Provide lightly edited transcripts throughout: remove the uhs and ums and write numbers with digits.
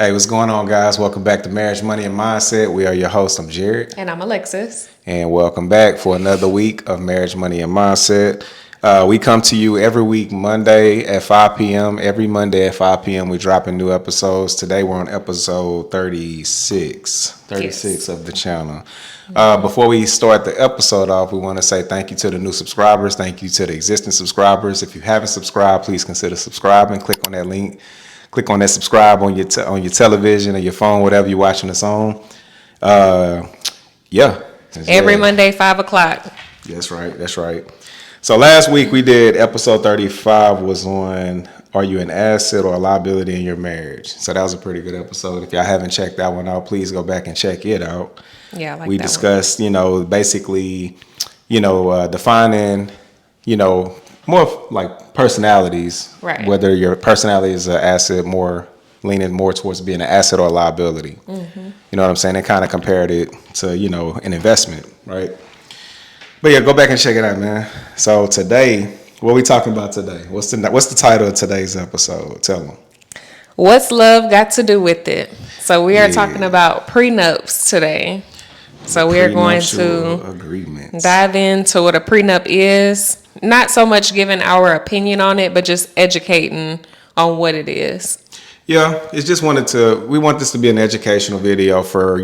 Hey, what's going on, guys? Welcome back to Marriage, Money, and Mindset. We are your hosts. I'm Jared. And I'm Alexis. And welcome back for another week of Marriage, Money, and Mindset. We come to you every week, Monday at 5 p.m. Every Monday at 5 p.m. we drop in new episodes. Today we're on episode 36 yes. of the channel. Before we start the episode off, we want to say thank you to the new subscribers. Thank you to the existing subscribers. If you haven't subscribed, please consider subscribing. Click on that link. Click on that subscribe on your television or your phone, whatever you're watching us on. Every Monday, 5 o'clock. That's right. So last week we did episode 35 was on, are you an asset or a liability in your marriage? So that was a pretty good episode. If y'all haven't checked that one out, please go back and check it out. Yeah, I like we that discussed, basically, defining, more like personalities, right? Whether your personality is an asset, leaning more towards being an asset or a liability. Mm-hmm. You know what I'm saying? They kind of compared it to, an investment, right? But yeah, go back and check it out, man. So today, what are we talking about today? What's the title of today's episode? Tell them. What's love got to do with it? So we are talking about prenups today. So we are going to dive into what a prenup is. Not so much giving our opinion on it, but just educating on what it is. Yeah, it's just we want this to be an educational video for,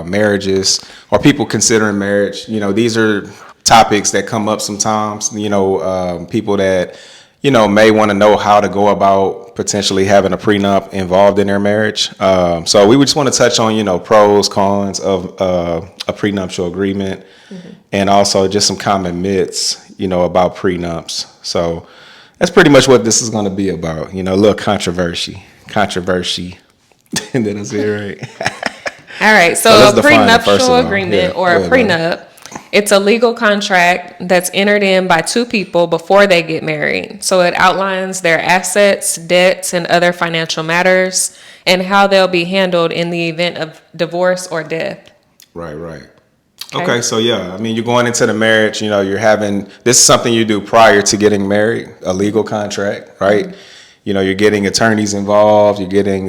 marriages or people considering marriage. These are topics that come up sometimes, people that, may want to know how to go about potentially having a prenup involved in their marriage. So we just want to touch on, pros, cons of a prenuptial agreement, mm-hmm. and also just some common myths, about prenups. So that's pretty much what this is going to be about, a little controversy. Did I say it right? All right. So a prenuptial agreement or a prenup, it's a legal contract that's entered in by two people before they get married. So it outlines their assets, debts, and other financial matters and how they'll be handled in the event of divorce or death. Right. Okay, so yeah, you're going into the marriage, this is something you do prior to getting married, a legal contract, right? Mm-hmm. You're getting attorneys involved, you're getting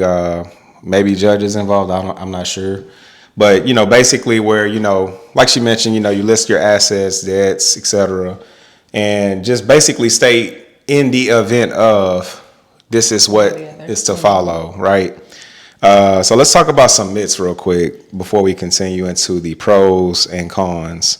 maybe judges involved, I'm not sure. But, basically where, like she mentioned, you list your assets, debts, etc. And just basically state in the event of this is what is to follow, right? So let's talk about some myths real quick before we continue into the pros and cons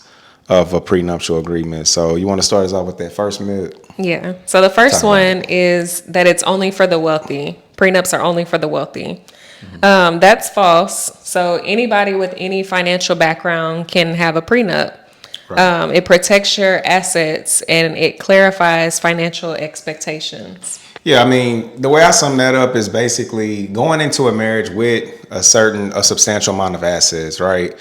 of a prenuptial agreement. So you want to start us off with that first myth? Yeah. So the first one is that it's only for the wealthy. Prenups are only for the wealthy. Mm-hmm. That's false. So anybody with any financial background can have a prenup. Right. It protects your assets and it clarifies financial expectations. Yeah, the way I sum that up is basically going into a marriage with a substantial amount of assets, right?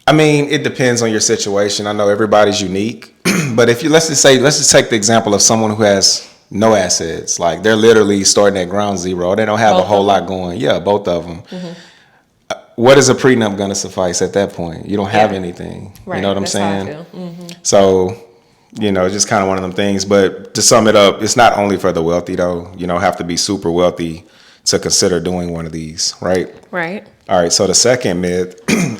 It depends on your situation. I know everybody's unique, but if let's just take the example of someone who has no assets, like they're literally starting at ground zero. They don't have a whole lot going. Yeah, both of them. Mm-hmm. What is a prenup going to suffice at that point? You don't have anything. Right. You know what I'm saying? Mm-hmm. So, it's just kind of one of them things. But to sum it up, it's not only for the wealthy, though. You don't have to be super wealthy to consider doing one of these, right? Right. All right. So the second myth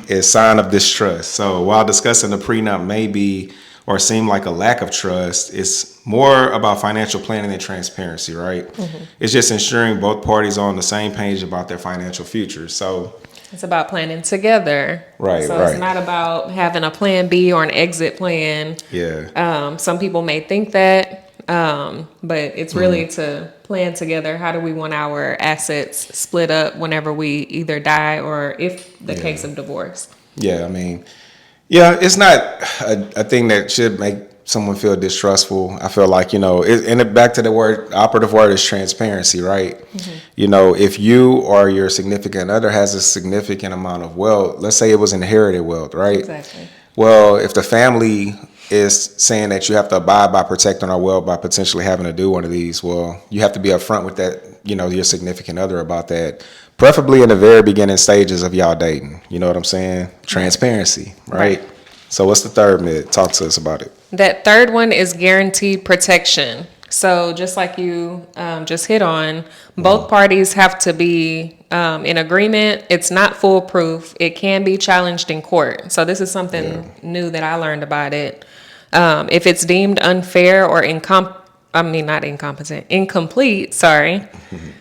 is sign of distrust. So while discussing the prenup may be or seem like a lack of trust, it's more about financial planning and transparency, right? Mm-hmm. It's just ensuring both parties are on the same page about their financial future. So it's about planning together. Right. So it's not about having a plan B or an exit plan. Yeah. Some people may think that, but it's really to plan together. How do we want our assets split up whenever we either die or if the case of divorce? Yeah. It's not a thing that should make someone feel distrustful. I feel like, back to the operative word is transparency, right? Mm-hmm. If you or your significant other has a significant amount of wealth, let's say it was inherited wealth, right? Exactly. Well, if the family is saying that you have to abide by protecting our wealth by potentially having to do one of these, well, you have to be upfront with that, your significant other about that. Preferably in the very beginning stages of y'all dating. You know what I'm saying? Transparency, right? So what's the third myth? Talk to us about it. That third one is guaranteed protection. So just like you just hit on, both parties have to be in agreement. It's not foolproof. It can be challenged in court. So this is something new that I learned about it. If it's deemed unfair or incomplete, sorry,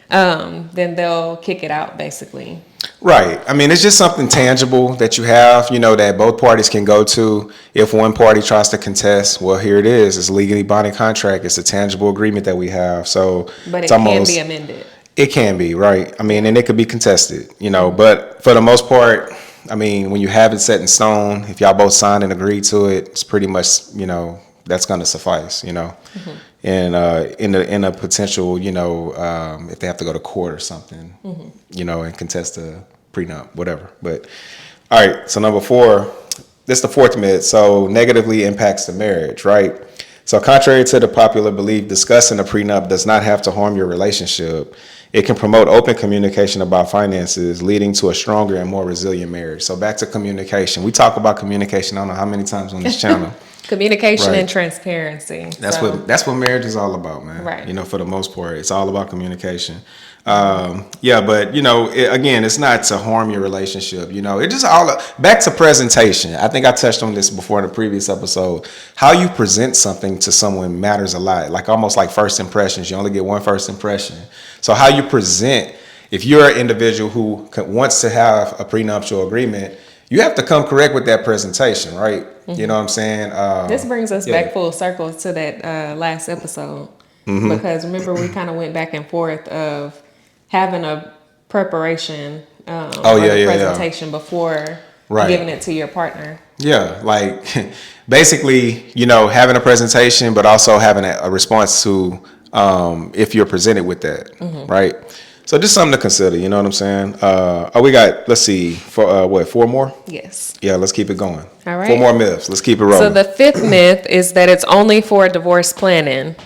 then they'll kick it out basically. Right. I mean, it's just something tangible that you have, that both parties can go to. If one party tries to contest, well, here it is. It's a legally binding contract. It's a tangible agreement that we have. So, but it can be amended. It can be, right. I mean, and it could be contested, but for the most part, I mean, when you have it set in stone, if y'all both signed and agreed to it, it's pretty much, that's going to suffice, And in a potential, if they have to go to court or something, and contest a prenup, whatever. But all right, so number 4, this is the 4th myth. So negatively impacts the marriage, right? So contrary to the popular belief, discussing a prenup does not have to harm your relationship. It can promote open communication about finances, leading to a stronger and more resilient marriage. So back to communication. We talk about communication, I don't know how many times on this channel. Communication and transparency. That's what marriage is all about, man. Right. For the most part, it's all about communication. But again, it's not to harm your relationship. It just all back to presentation. I think I touched on this before in the previous episode. How you present something to someone matters a lot. Like almost like first impressions. You only get one first impression. So how you present, if you're an individual who wants to have a prenuptial agreement, you have to come correct with that presentation, right? You know what I'm saying? This brings us back full circle to that last episode. Because remember, we kind of went back and forth of having a preparation presentation before giving it to your partner. Yeah, like basically, having a presentation, but also having a response to if you're presented with that, right? So just something to consider, you know what I'm saying? We got, let's see, 4 more? Yes. Yeah, let's keep it going. All right. 4 more myths. Let's keep it rolling. So the 5th myth is that it's only for divorce planning.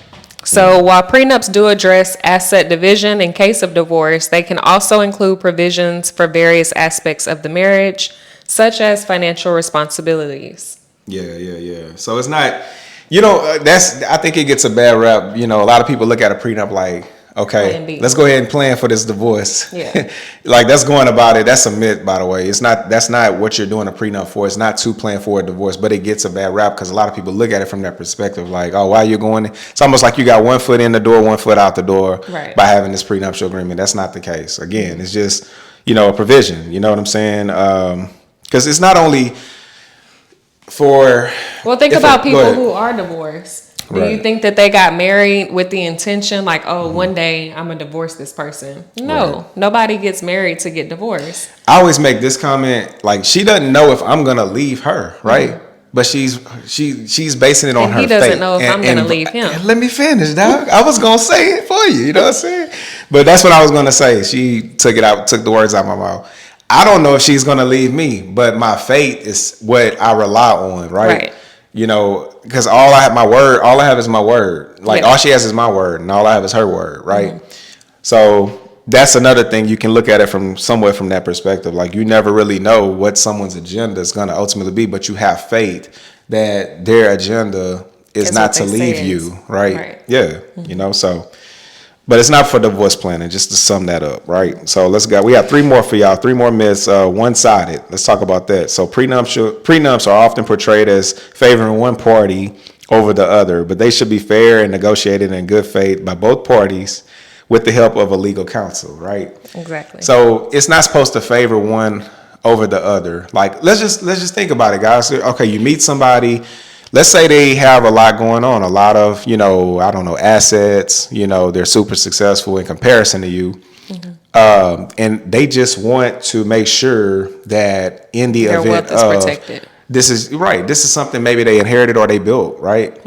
So while prenups do address asset division in case of divorce, they can also include provisions for various aspects of the marriage, such as financial responsibilities. Yeah. So it's not, I think it gets a bad rap. A lot of people look at a prenup like, okay, let's go ahead and plan for this divorce. Yeah. Like that's going about it. That's a myth, by the way. That's not what you're doing a prenup for. It's not to plan for a divorce, but it gets a bad rap because a lot of people look at it from that perspective. Like, oh, why are you going? It's almost like you got one foot in the door, one foot out the door by having this prenuptial agreement. That's not the case. Again, it's just, a provision. You know what I'm saying? Because it's not only for. Well, think about people who are divorced. Do you think that they got married with the intention like, oh, one day I'm going to divorce this person? No, nobody gets married to get divorced. I always make this comment, like she doesn't know if I'm going to leave her, right? But she's basing it on her fate. He doesn't know if I'm going to leave him. Let me finish, dog. I was going to say it for you, you know what I'm saying? But that's what I was going to say. She took the words out of my mouth. I don't know if she's going to leave me, but my fate is what I rely on, right? Because all I have is my word. Like all she has is my word, and all I have is her word, right? So that's another thing. You can look at it from that perspective. Like you never really know what someone's agenda is going to ultimately be, but you have faith that their agenda is not to leave you, right? Yeah, so. But it's not for divorce planning, just to sum that up, right? So we have 3 more for y'all, 3 more myths, one-sided. Let's talk about that. So prenups are often portrayed as favoring one party over the other, but they should be fair and negotiated in good faith by both parties with the help of a legal counsel, right? Exactly. So it's not supposed to favor one over the other. Like, let's just think about it, guys. Okay, you meet somebody. Let's say they have a lot going on, a lot of, assets, they're super successful in comparison to you. And they just want to make sure that in the event wealth is protected. This is something maybe they inherited or they built, right?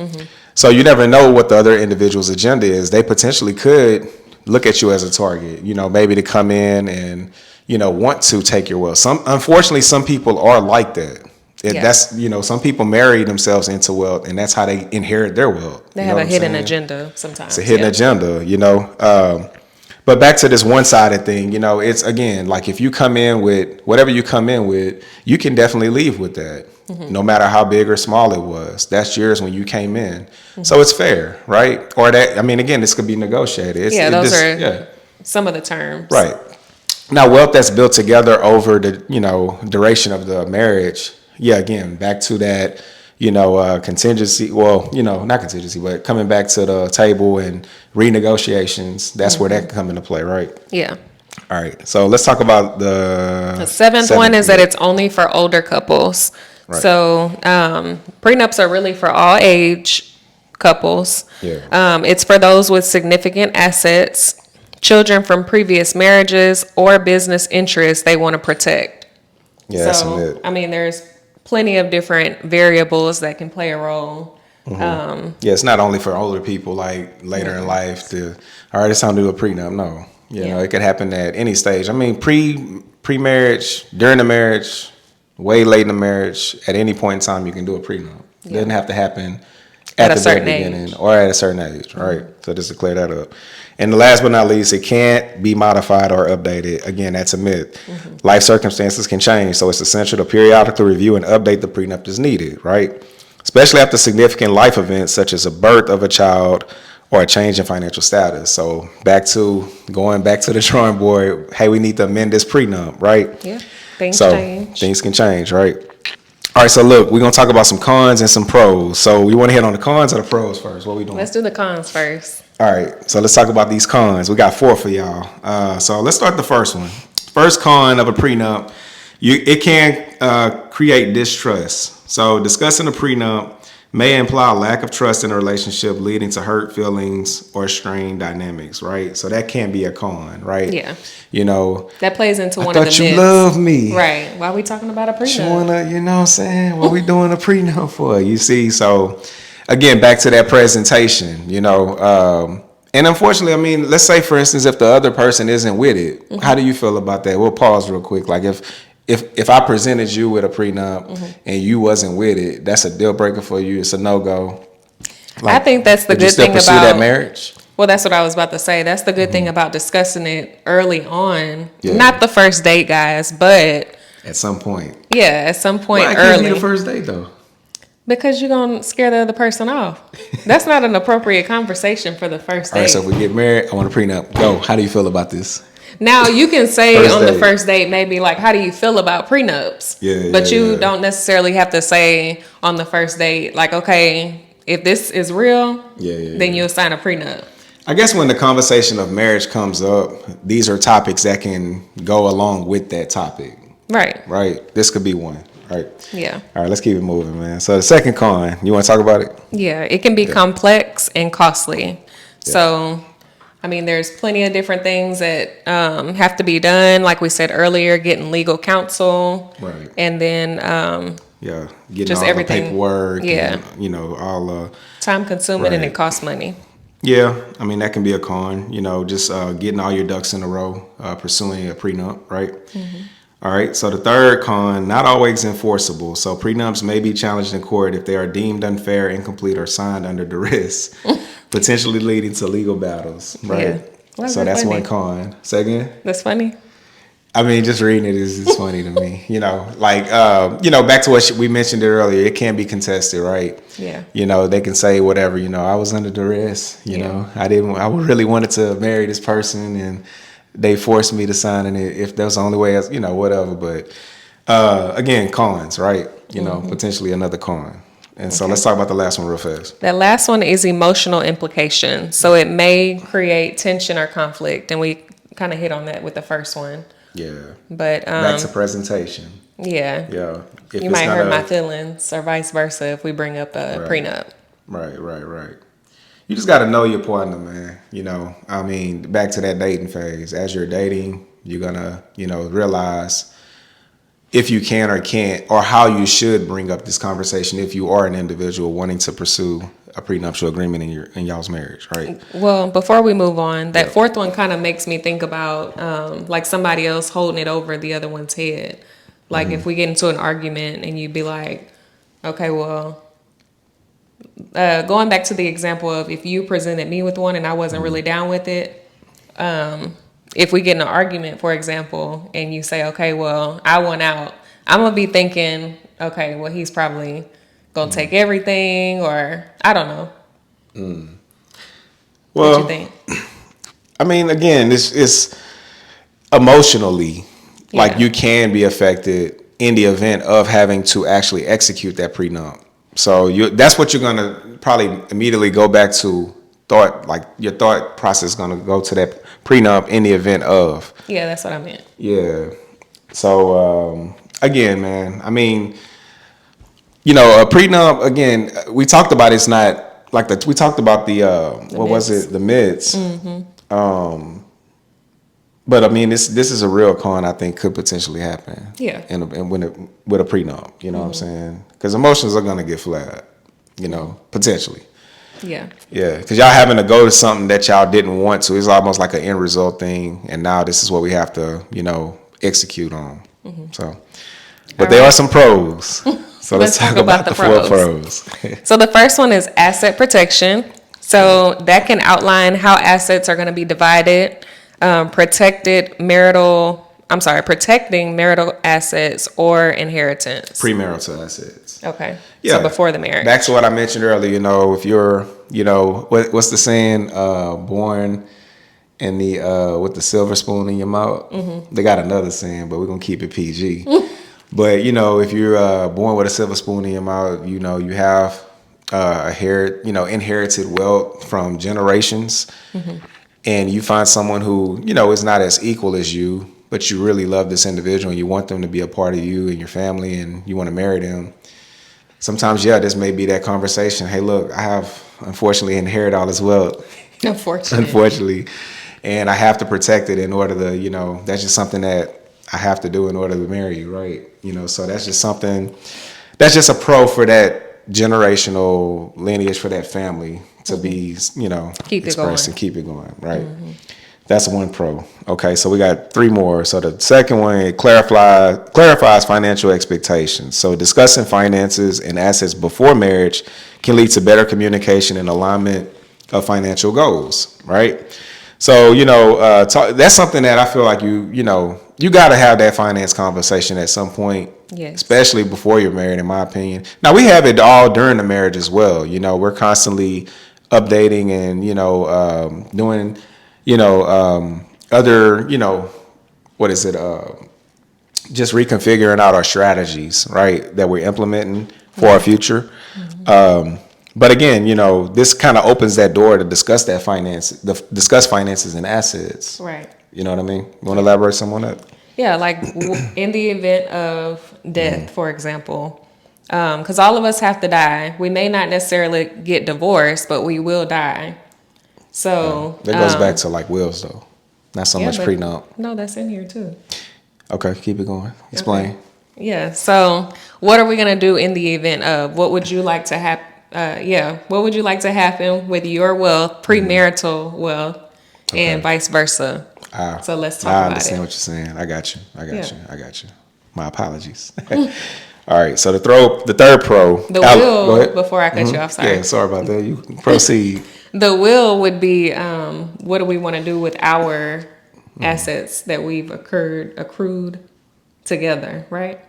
So you never know what the other individual's agenda is. They potentially could look at you as a target, maybe to come in and, want to take your wealth. Unfortunately, some people are like that. That's some people marry themselves into wealth, and that's how they inherit their wealth. They have a hidden agenda sometimes. It's a hidden agenda, But back to this one-sided thing, you know, it's again like if you come in with whatever you come in with, you can definitely leave with that, no matter how big or small it was. That's yours when you came in, so it's fair, right? Or that I mean, again, this could be negotiated. Yeah, those are some of the terms. Right. Now, wealth that's built together over the duration of the marriage. Yeah, again, back to that contingency. Well, not contingency, but coming back to the table and renegotiations. That's where that can come into play, right? Yeah. All right. So let's talk about The seventh one is that it's only for older couples. Right. So prenups are really for all age couples. Yeah. It's for those with significant assets, children from previous marriages, or business interests they want to protect. Yeah, that's So, it. I mean, there's plenty of different variables that can play a role. Yeah, it's not only for older people like later in life all right, it's time to do a prenup. No, it could happen at any stage. I mean, pre-marriage, during the marriage, way late in the marriage, at any point in time, you can do a prenup. It doesn't have to happen at the very beginning or at a certain age, right? So just to clear that up. And last but not least, it can't be modified or updated. Again, that's a myth. Life circumstances can change, so it's essential to periodically review and update the prenup as needed, right? Especially after significant life events such as a birth of a child or a change in financial status. So going back to the drawing board, hey, we need to amend this prenup, right? Yeah, things change. Things can change, right? All right, so look, we're going to talk about some cons and some pros. So we want to hit on the cons or the pros first? What we doing? Let's do the cons first. All right, so let's talk about these cons. We got 4 for y'all. So let's start the first one. First con of a prenup, it can create distrust. So discussing a prenup may imply a lack of trust in a relationship, leading to hurt feelings or strained dynamics, right? So that can be a con, right? Yeah. That plays into one of the myths. I thought you loved me. Right. Why are we talking about a prenup? You wanna, you know what I'm saying? What we doing a prenup for? You see, so again, back to that presentation, and unfortunately, I mean, let's say, for instance, if the other person isn't with it, how do you feel about that? We'll pause real quick. Like if I presented you with a prenup and you wasn't with it, that's a deal breaker for you. It's a no-go. I think that's the good thing about that marriage. Well, that's what I was about to say. That's the good thing about discussing it early on. Yeah. Not the first date, guys, but at some point. Yeah, at some point early. Why can't be the first date though? Because you're going to scare the other person off. That's not an appropriate conversation for the first date. All right, so if we get married, I want a prenup. Go. How do you feel about this? Now, you can say the first date, maybe like, how do you feel about prenups? Yeah. But you don't necessarily have to say on the first date, like, okay, if this is real, then you'll sign a prenup. I guess when the conversation of marriage comes up, these are topics that can go along with that topic. Right. Right. This could be one. Right. Yeah. All right, let's keep it moving, man. So the second con, you want to talk about it? Yeah, it can be complex and costly. Yeah. So, I mean, there's plenty of different things that have to be done. Like we said earlier, getting legal counsel. Right. And then getting just all everything. The paperwork. Yeah. And, all time consuming and it costs money. Yeah, I mean, that can be a con, just getting all your ducks in a row, pursuing a prenup, right? Mm-hmm. All right, so the third con, not always enforceable. So prenups may be challenged in court if they are deemed unfair, incomplete, or signed under duress, potentially leading to legal battles, right? Yeah. Well, so that's funny. One con. Say again? That's funny. I mean, just reading it is funny to me. Back to what we mentioned earlier, it can be contested, right? Yeah. They can say whatever, I was under duress, I really wanted to marry this person and they forced me to sign it if that was the only way, whatever. But again, cons, right? Potentially another con. And so let's talk about the last one real fast. That last one is emotional implication. So it may create tension or conflict. And we kind of hit on that with the first one. Yeah. But back to presentation. Yeah. Yeah. If you might hurt my feelings or vice versa if we bring up a prenup. Right. You just got to know your partner, man. I mean, back to that dating phase. As you're dating, you're going to, realize if you can or can't, or how you should bring up this conversation if you are an individual wanting to pursue a prenuptial agreement in y'all's marriage, right? Well, before we move on, that fourth one kind of makes me think about like somebody else holding it over the other one's head. Like if we get into an argument and you'd be like, okay, well, going back to the example of if you presented me with one and I wasn't really down with it, if we get in an argument, for example, and you say, okay, well, I want out, I'm going to be thinking, okay, well, he's probably going to take everything, or I don't know. What you Well, think? I mean, again, it's emotionally, like Yeah. you can be affected in the event of having to actually execute that prenup. So that's what you're gonna probably immediately go back to thought, like your thought process is gonna go to that prenup in the event of. Yeah, that's what I meant. Yeah. So again, man, I mean, a prenup. Again, we talked about it's not like we talked about the what was myths. it, the myths. But I mean, this is a real con I think could potentially happen. Yeah. And with a prenup, you know what I'm saying? Because emotions are gonna get flagged, potentially. Yeah. Yeah, because y'all having to go to something that y'all didn't want to. It's almost like an end result thing, and now this is what we have to, execute on. So, but there are some pros. So let's talk about the four pros. So the first one is asset protection. So that can outline how assets are going to be divided, protecting marital assets or inheritance. Premarital assets. Okay. Yeah. So before the marriage. Back to what I mentioned earlier, if you're, what's the saying, born in the with the silver spoon in your mouth. They got another saying, but we're gonna keep it PG. But if you're born with a silver spoon in your mouth, you have inherited wealth from generations, and you find someone who is not as equal as you, but you really love this individual and you want them to be a part of you and your family, and you want to marry them. Sometimes, this may be that conversation. Hey, look, I have unfortunately inherited all this wealth. Unfortunately. And I have to protect it in order to, that's just something that I have to do in order to marry you, right? So that's just something, that's just a pro for that generational lineage for that family to be, keep expressed and keep it going, right? That's one pro. Okay, so we got three more. So the second one clarifies financial expectations. So discussing finances and assets before marriage can lead to better communication and alignment of financial goals, right? So that's something that I feel like you got to have that finance conversation at some point, yes, especially before you're married, in my opinion. Now we have it all during the marriage as well. We're constantly updating and doing other what is it just reconfiguring out our strategies, right, that we're implementing for our future. But again, this kind of opens that door to discuss discuss finances and assets. Right. You know what I mean? You want to elaborate some on that? Yeah, like in the event of death, for example, because all of us have to die. We may not necessarily get divorced, but we will die. So that goes back to like wills, though. Not so much prenup. No, that's in here too. Okay, keep it going. Explain. Okay. Yeah. So what are we gonna do in the event of? What would you like to happen? What would you like to happen with your wealth, premarital wealth, and vice versa? So let's talk about it. I understand what you're saying. I got you. My apologies. All right. So the third pro. Go ahead. Before I cut you off, sorry. Yeah, sorry about that. You proceed. The will would be what do we want to do with our assets that we've accrued together, right?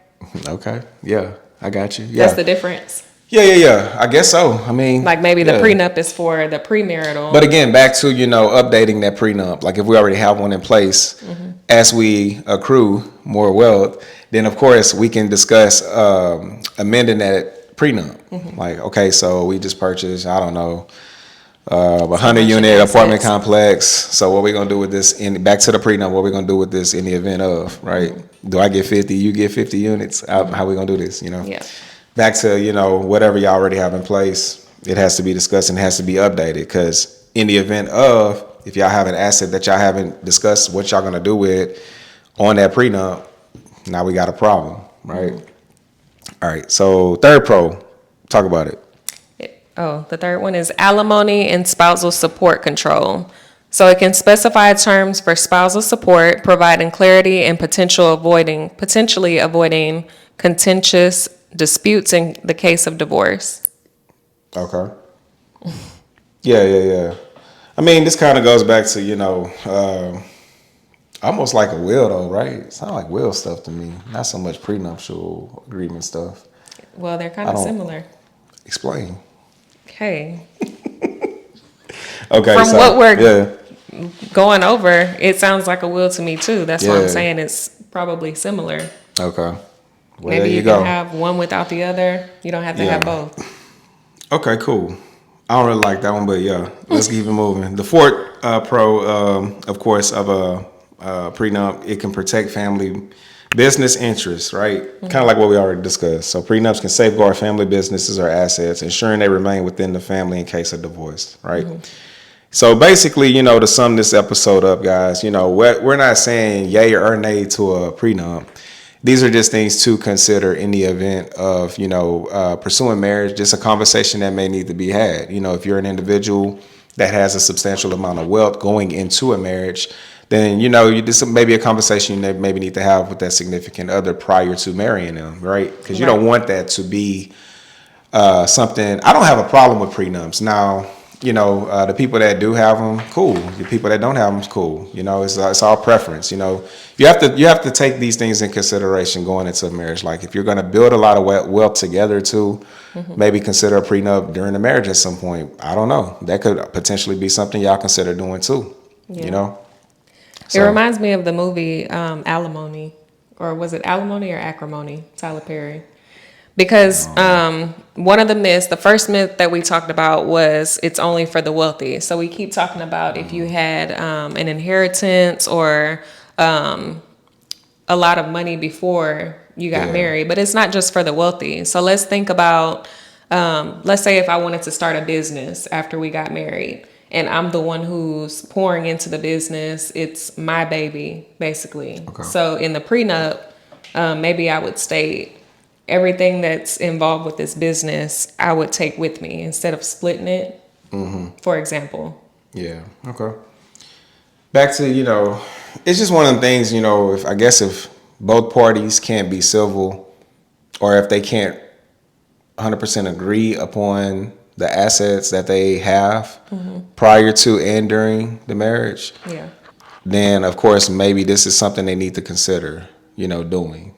Okay. Yeah, I got you. Yeah. That's the difference. Yeah. I guess so. I mean, like maybe the prenup is for the premarital. But again, back to updating that prenup. Like if we already have one in place, as we accrue more wealth, then of course we can discuss amending that prenup. Like, okay, so we just purchased, I don't know, 100-unit apartment complex. So what we gonna do with this? Back to the prenup. What we gonna do with this in the event of, right? Do I get 50? You get 50 units? How we gonna do this? Yeah. Back to whatever y'all already have in place. It has to be discussed and has to be updated, because in the event of, if y'all have an asset that y'all haven't discussed what y'all gonna do with on that prenup, now we got a problem, right? All right. So third pro, talk about it. The third one is alimony and spousal support control. So it can specify terms for spousal support, providing clarity and potentially avoiding contentious disputes in the case of divorce. Okay. Yeah. I mean, this kind of goes back to, almost like a will, though, right? It sounds like will stuff to me, not so much prenuptial agreement stuff. Well, they're kind I of don't similar. explain. Hey, Okay, from so what we're yeah, going over, it sounds like a will to me too. That's why Yeah. I'm saying it's probably similar. okay. Well, Maybe there you you can go. have one without the other. You don't have to have Yeah. both. Okay, cool. I don't really like that one, but yeah, let's keep it moving. The fourth pro, of course, of a prenup, it can protect family business interests, right? Kind of like what we already discussed. So prenups can safeguard family businesses or assets, ensuring they remain within the family in case of divorce, right? So basically, to sum this episode up, guys, we're not saying yay or nay to a prenup. These are just things to consider in the event of, pursuing marriage, just a conversation that may need to be had. If you're an individual that has a substantial amount of wealth going into a marriage, then, this may be a conversation you maybe need to have with that significant other prior to marrying them, right? Because you don't want that to be something. I don't have a problem with prenups. Now, the people that do have them, cool. The people that don't have them, cool. It's all preference. You have to take these things in consideration going into a marriage. Like if you're going to build a lot of wealth together too, maybe consider a prenup during the marriage at some point. I don't know. That could potentially be something y'all consider doing too. Yeah. It So, reminds me of the movie Alimony, or was it Alimony or Acrimony? Tyler Perry. Because one of the myths, the first myth that we talked about was it's only for the wealthy. So we keep talking about if you had an inheritance or a lot of money before you got Yeah. married, but it's not just for the wealthy. So let's think about, let's say if I wanted to start a business after we got married and I'm the one who's pouring into the business, it's my baby, basically. Okay. So in the prenup, maybe I would state, everything that's involved with this business, I would take with me instead of splitting it, for example. yeah. Okay. Back to, it's just one of them things, if both parties can't be civil or if they can't 100% agree upon the assets that they have prior to and during the marriage, Yeah. then of course maybe this is something they need to consider, doing.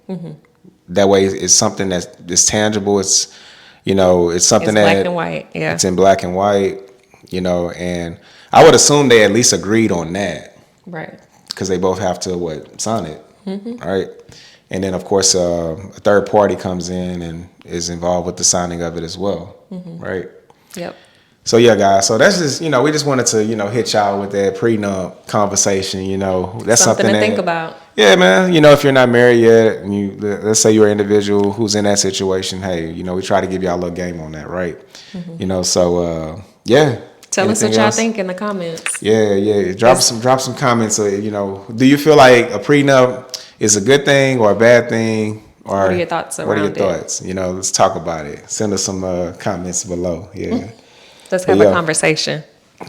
That way it's something that's tangible. It's it's something It's that black and white. Yeah. it's in black and white, and I would assume they at least agreed on that Right. because they both have to sign it, right? And then of course a third party comes in and is involved with the signing of it as well, right? Yep. So yeah, guys. So that's just we just wanted to hit y'all with that prenup conversation. That's Something to that, think about. Yeah, man. If you're not married yet, and let's say you're an individual who's in that situation, hey, we try to give y'all a little game on that, right? So yeah. Tell us Anything what y'all else? think in the comments. Yeah. Drop some comments. So, do you feel like a prenup is a good thing or a bad thing? Or What are your thoughts What are your around it? thoughts? Let's talk about it. Send us some comments below. Yeah. Let's have a conversation.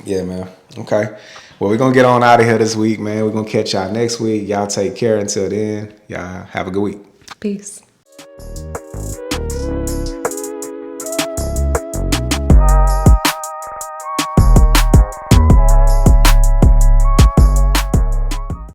Yeah, man. Okay. Well, we're going to get on out of here this week, man. We're going to catch y'all next week. Y'all take care until then. Y'all have a good week. Peace.